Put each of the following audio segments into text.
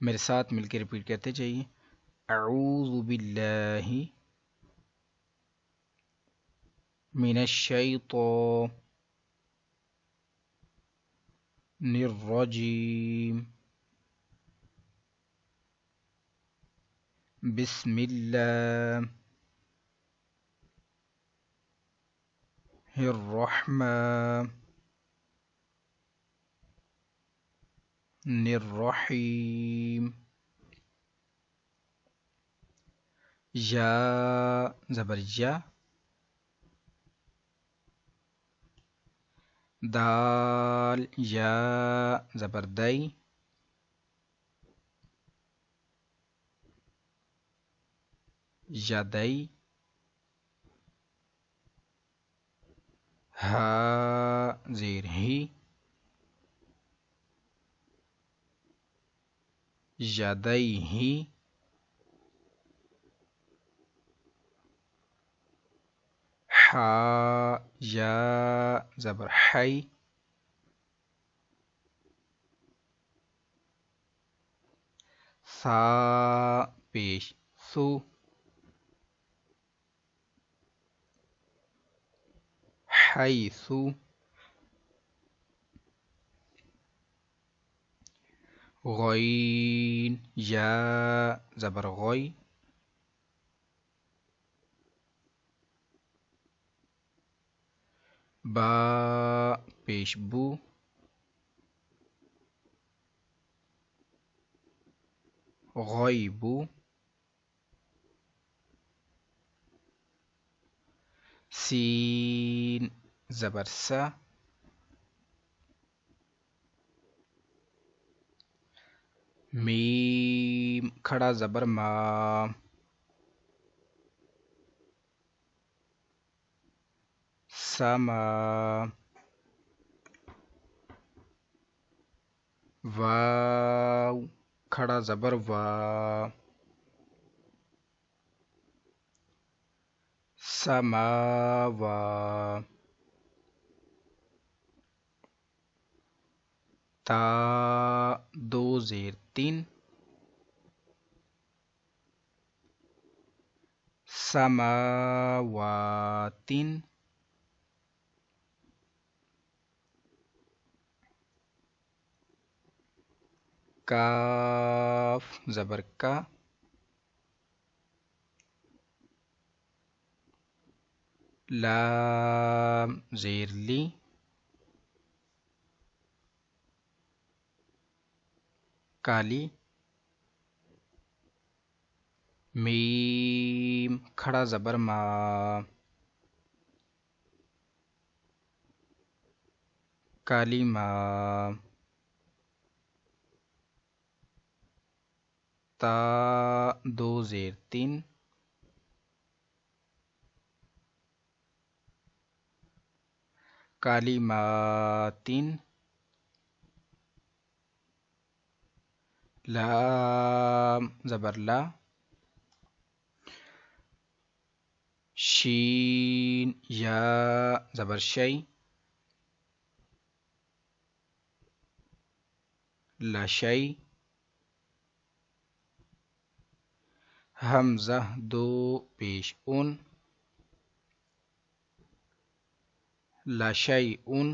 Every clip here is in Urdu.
میرے ساتھ مل کے ریپیٹ کرتے جائیے. اعوذ باللہ من الشیطان الرجیم بسم اللہ الرحمن الرحیم. یا زبر یا، دال یا زبر دئی، یدئی. ہا زیر ہی، یدئی ہی. حا یا زبر حی، ثا پیش ثو، حیث. غین یا زبر غی، با پیش بو، غیبو. سین زبر سا، میم کھڑا زبر ما، سما. واو کھڑا زبر وا، سماوا. تا دو زیر تین، سماواتن. کاف زبر کا، لام زیر لی، کالی. میم کھڑا زبر ما، کالی ماں. تا دو زیر تین، کالی ماتن. لام زبر لا، شین یا زبر شی، لشی. حمزہ دو پیش ان، لشی ان.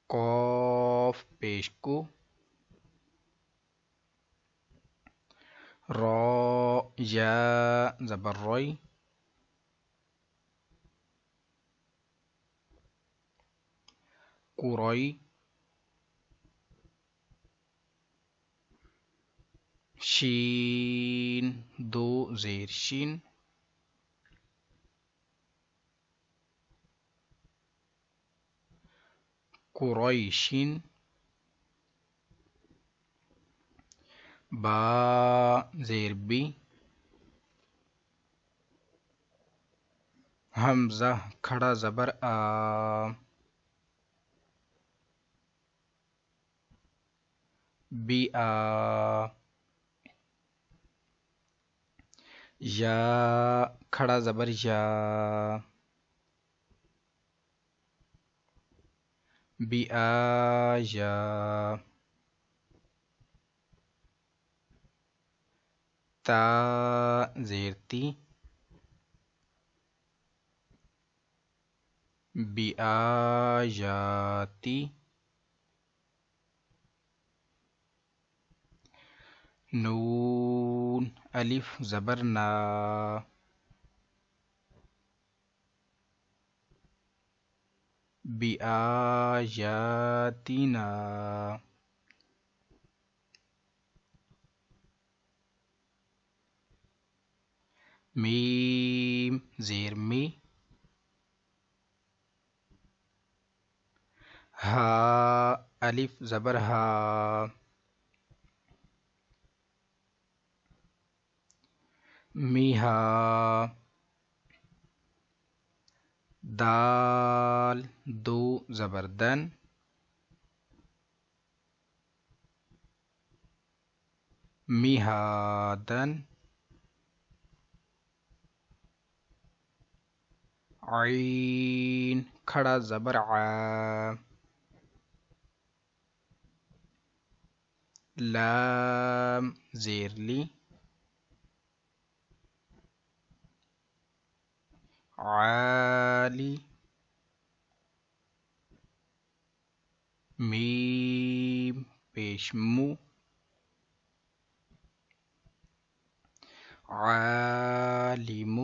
قاف پیش کو، را یا زبر روی، قروی. شین دو زیر شین، قریشین. با زیر بی، حمزہ کھڑا زبر آ، بی آ. یا کھڑا زبر یا، بآيا تا زیرتی بآياتي نون الف زبر نا بآياتنا میم زیر می ہا الف زبر ہا میہا دال دو زبر دن میہادن عین کھڑا زبر ع لام زیر لی عالی میم پیش مو عالم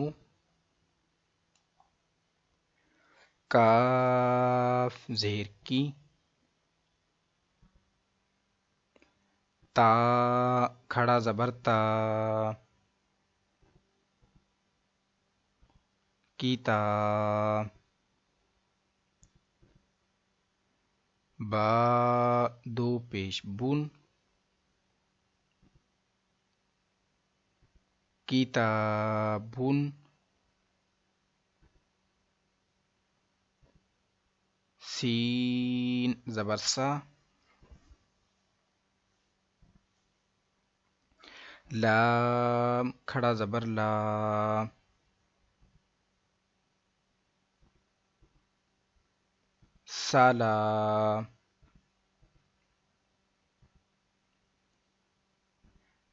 کاف زیر کی تا کھڑا زبر تا کیتا با دو پیش بن کتابن سین زبر سا لام کھڑا زبر لا سالا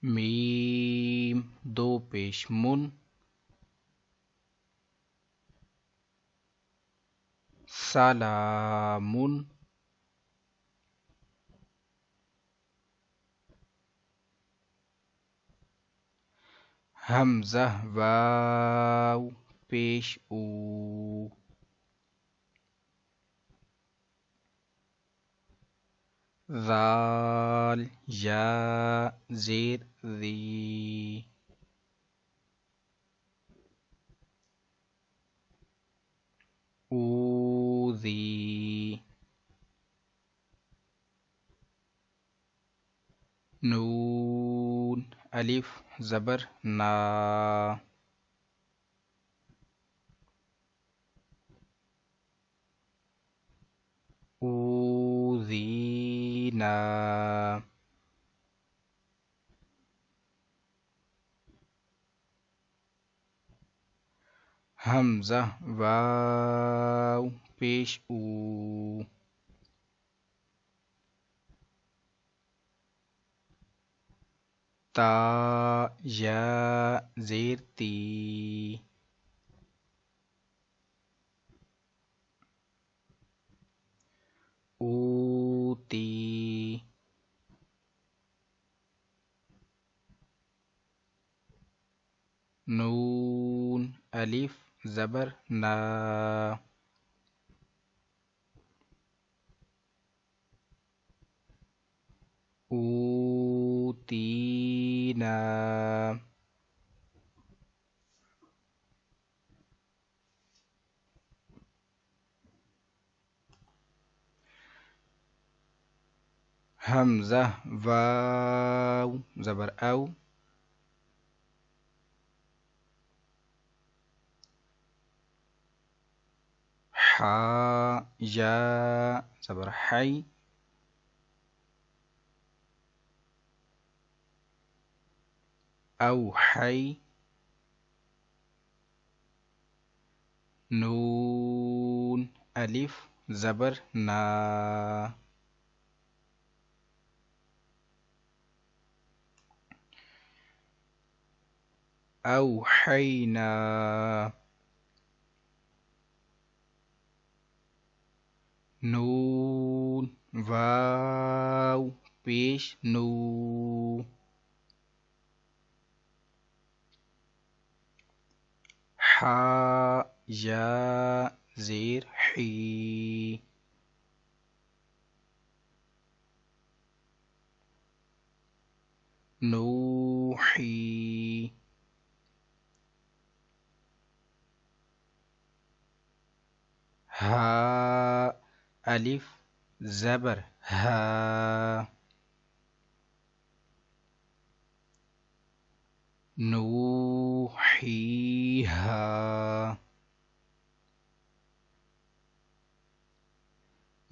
میم دو پیش من سلامن حمزہ واو پیش او ذال یا زیر ذی اوذی نون الف زبر نا اوذینا حمزہ واو پیش او تا یا زیر تی اوتی نون الف زبر نا اوتینا حمزہ واو زبر او حا یا زبر حی او حی نون الف زبر نا. اوحینا. نون واو پیش نو. حا یا زیر حی. نوحی. ہا الف زبر ہا. نوحیہا.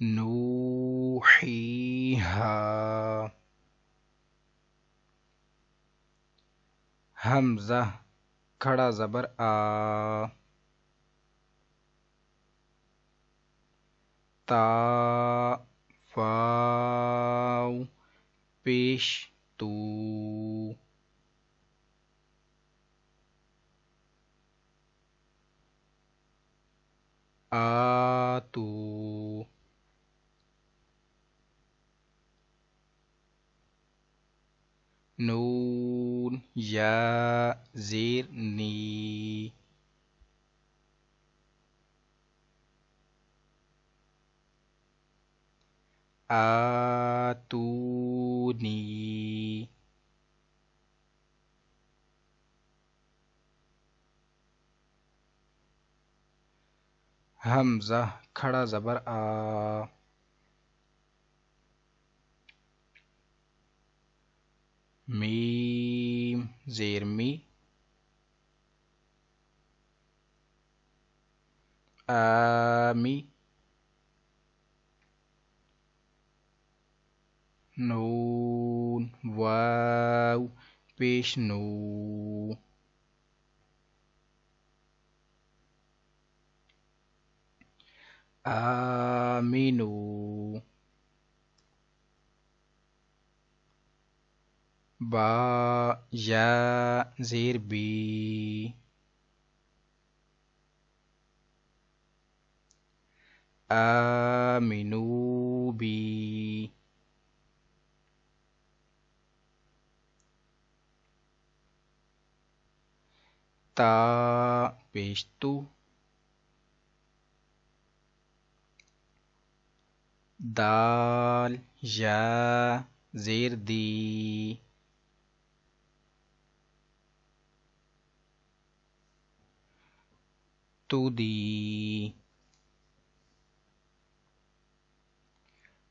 نوحیہا. حمزہ کھڑا زبر آ. تا واو پیش تو. آتو. نون یا زیر نی. آتونی. حمزہ کھڑا زبر آ. میم زیر می. آمی. نون واو پیش نو. آمینو. با یا زیر بی. آمینو بی. تا پیش تو. دال یا زیر دی. تو دی.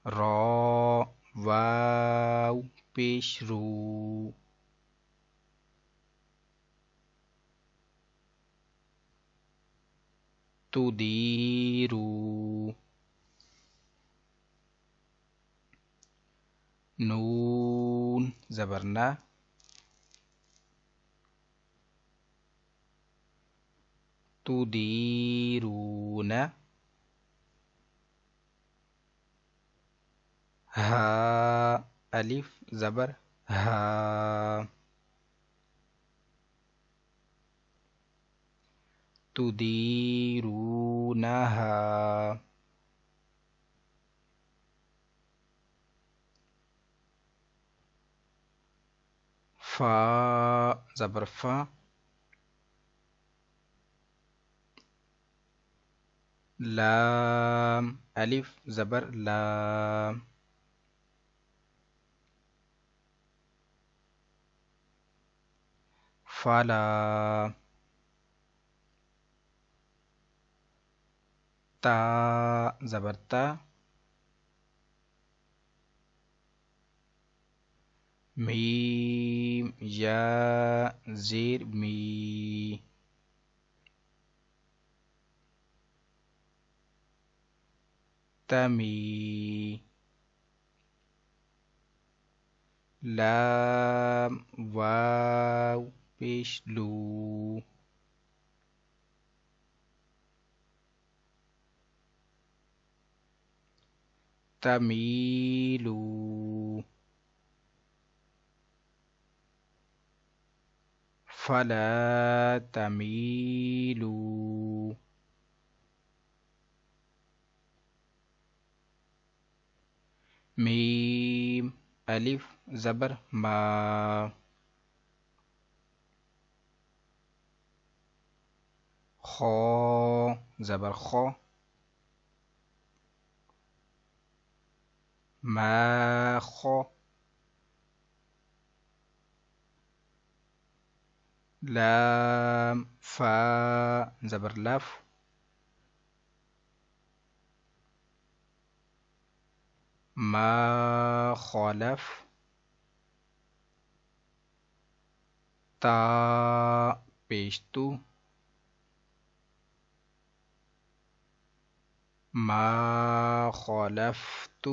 را واو پیش رو. تو دیرو. نون زبرنا. تدیرون. ہا الف زبر ہا. تدیرونہا. فا زبر فا. لام الف زبر لام. فلا. تا زبر تا. میم یا زیر می. تمی. لام واو پیش لو. تميلوا فلا تميلوا میم الف زبر ما خا زبر خو ما خو لام فا زبر لف ما خالف تا پیشتو ما خالفت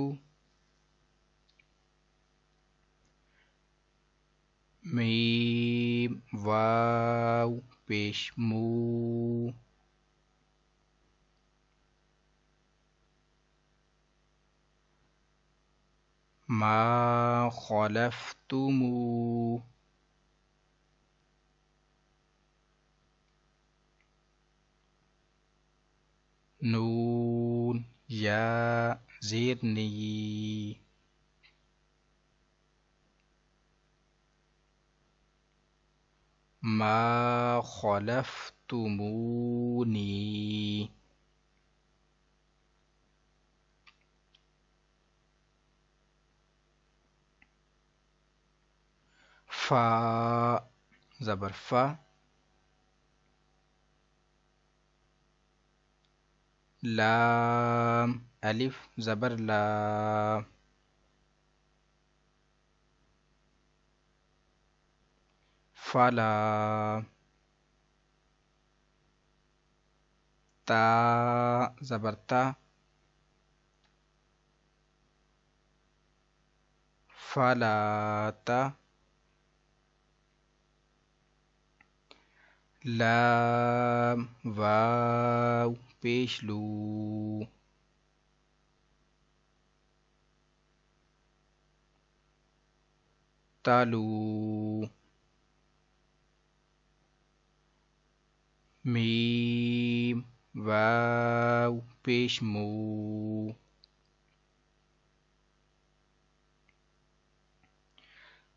میم واو پیش مو ما خالفتمو نون یا زیر نی ما خالفتمونی فا زبر فا لام الف زبر لا فلا تا زبر تا فلا تا لام واو پیش لو تالو میم واو پیش مو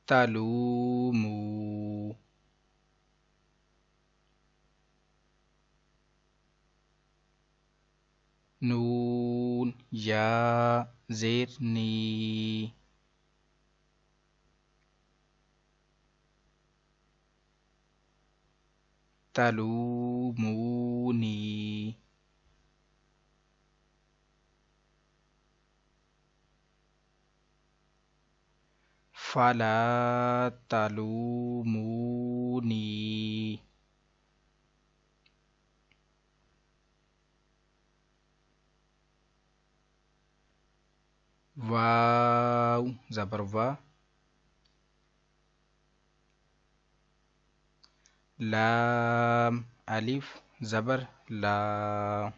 تلومو نون یا زیر نی تلومونی فلا تلومونی واو زبر وا لام الف زبر لا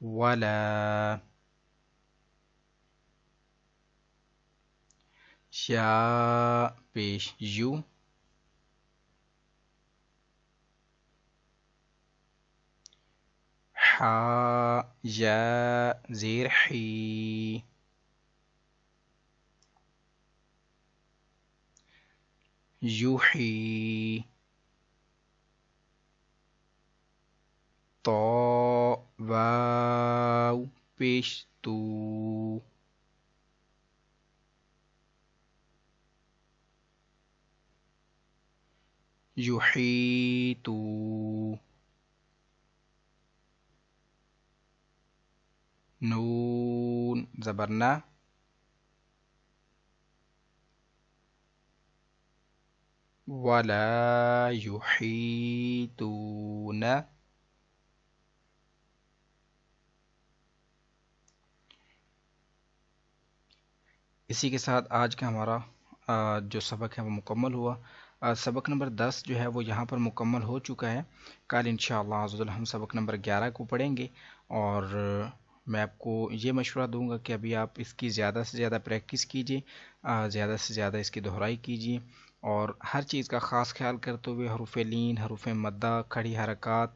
ولا یا پیش یو حا یا زیر حی یوحی تو واو پیش تو یحیطو نون زبرنا ولا يحيطون اسی کے ساتھ آج کا ہمارا جو سبق ہے وہ مکمل ہوا. سبق نمبر 10 جو ہے وہ یہاں پر مکمل ہو چکا ہے. کل انشاءاللہ عز و جل ہم سبق نمبر 11 کو پڑھیں گے، اور میں آپ کو یہ مشورہ دوں گا کہ ابھی آپ اس کی زیادہ سے زیادہ پریکٹس کیجیے، زیادہ سے زیادہ اس کی دہرائی کیجیے، اور ہر چیز کا خاص خیال کرتے ہوئے حروف لین، حروف مدہ، کھڑی حرکات،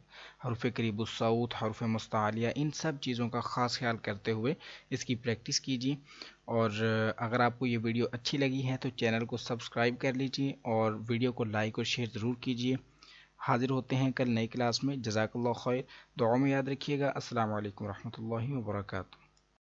حروف قریب الصوت، حروف مستعلیہ، ان سب چیزوں کا خاص خیال کرتے ہوئے اس کی پریکٹس کیجیے. اور اگر آپ کو یہ ویڈیو اچھی لگی ہے تو چینل کو سبسکرائب کر لیجیے اور ویڈیو کو لائک اور شیئر ضرور کیجیے. حاضر ہوتے ہیں کل نئی کلاس میں. جزاک اللہ خیر. دعاؤں میں یاد رکھیے گا. السلام علیکم ورحمۃ اللہ وبرکاتہ.